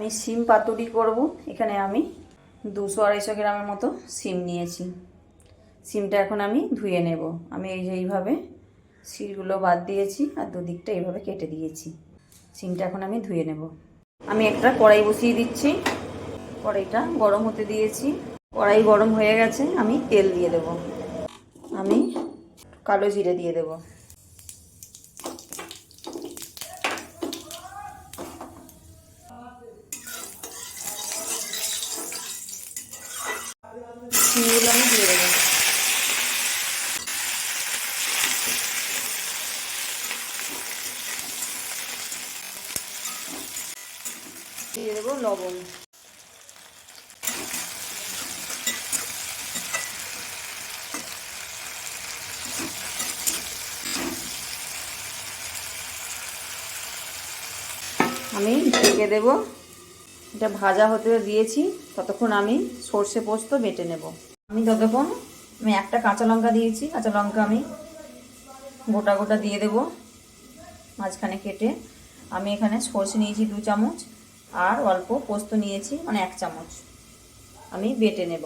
আমি সিম পাতুরি করব। এখানে আমি 200-250 গ্রামের মতো সিম নিয়েছি। সিমটা এখন আমি ধুয়ে নেব। আমি এইভাবে শিলগুলো বাদ দিয়েছি আর দুদিকটা এইভাবে কেটে দিয়েছি। সিমটা এখন আমি ধুয়ে নেব। আমি একটা কড়াই বসিয়ে দিচ্ছি। কড়াইটা গরম হতে দিয়েছি। কড়াই গরম হয়ে গেছে, আমি তেল দিয়ে দেব। আমি কালো জিরে দিয়ে দেব। সিমগুলো আমি দিয়ে দেবো। দিয়ে দেবো লবণ। আমি ঢেকে দেব। এটা ভাজা হতে দিয়েছি, ততক্ষণ আমি সর্ষে পোস্ত বেটে নেব। আমি একটা কাঁচা লঙ্কা দিয়েছি। কাঁচা লঙ্কা আমি গোটা গোটা দিয়ে দেব মাঝখানে কেটে। আমি এখানে সর্ষে নিয়েছি 2 চামচ আর অল্প পোস্ত নিয়েছি, মানে 1 চামচ। আমি বেটে নেব।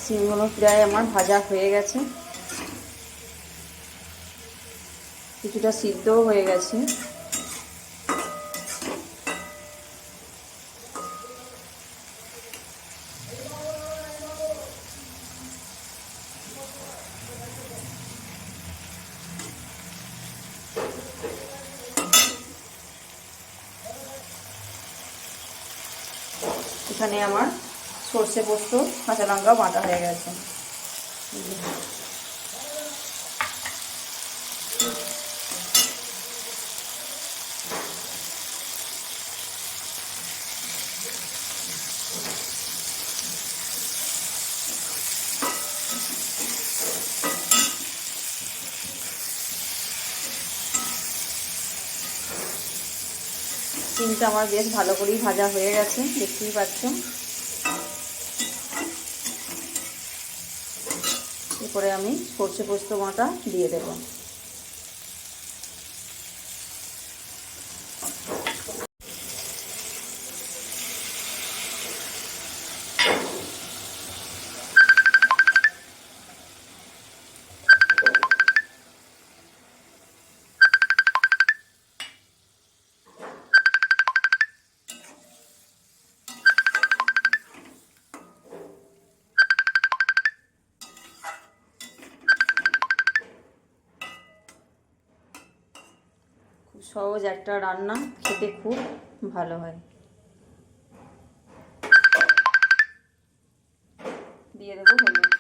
সিমগুলো প্রায় আমার ভাজা হয়ে গেছে, কিছুটা সিদ্ধও হয়ে গেছে। এখানে আমার সর্ষে পোস্ত কাঁচা লঙ্কা বাটা হয়ে গেছে। সিমটা আমার বেশ ভালো করেই ভাজা হয়ে গেছে, দেখতেই পাচ্ছ। এরপরে আমি সর্ষে পোস্ত বাটা দিয়ে দেব। খুব সহজ একটা রান্না, খেতে খুব ভালো হয়। দিয়ে দেবো হলুদ।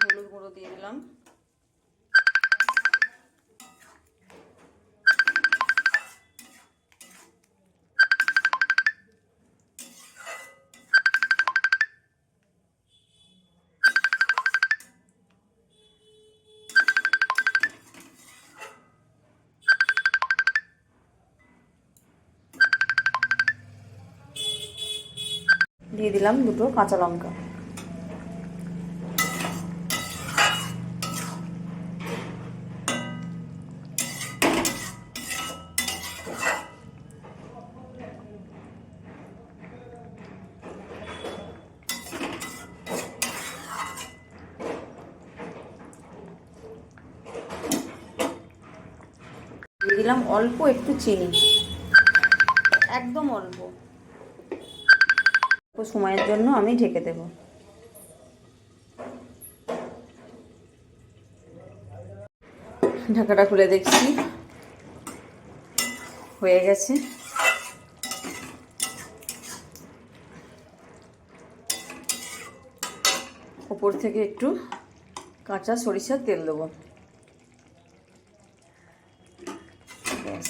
হলুদ গুঁড়ো দিয়ে দিলাম। দিয়ে দিলাম 2টো কাঁচা লঙ্কা। দিয়ে দিলাম অল্প একটু চিনি, একদম অল্প। সময়ের জন্য আমি ঢেকে দেব। ঢাকাটা খুলে দেখছি, হয়ে গেছে। উপর থেকে একটু কাঁচা সরিষার তেল দেবো। ব্যাস,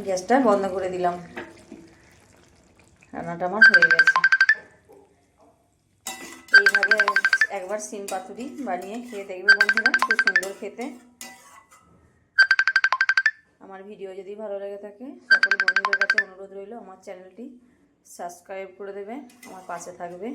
গ্যাসটা বন্ধ করে দিলাম। রান্নাটা আমার হয়ে গেছে। এইভাবে একবার সিম পাতুরি বানিয়ে খেয়ে দেখবে বন্ধুরা, খুব সুন্দর খেতে। আমার ভিডিও যদি ভালো লেগে থাকে সকল বন্ধুদের কাছে অনুরোধ রইল আমার চ্যানেলটি সাবস্ক্রাইব করে দেবে, আমার পাশে থাকবে।